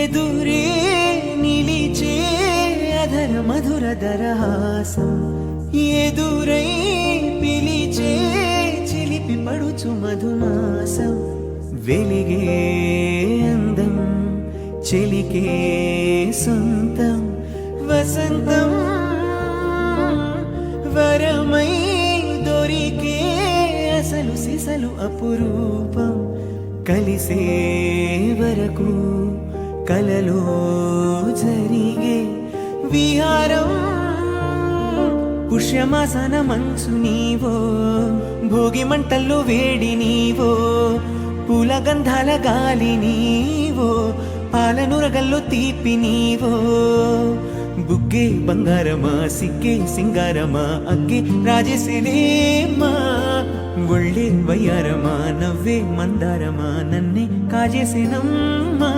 ఎదురే నిలిచే అధర మధుర దరహాసం ఎదురై పిలిచే చిలిపి పడుచు మధుమాసం వెలిగే అందం చెలికే సొంతం వసంతం వరమై దొరికే అసలు సిసలు అపురూపం కలిసే వరకు కలలో జరిగే విహారం పుష్యమాసన మంచు నీవో భోగి మంటల్లో వేడి నీవో పూల గంధాల గాలి నీవో పాలనురగల్లో తీపి నీవో బుగ్గే బంగారమా సిగ్గే సింగారమా అగ్గే రాజేసేనేమా ఒళ్ళే వయ్యారమా నవ్వే మందారమా నన్నే కాజేసేనమ్మా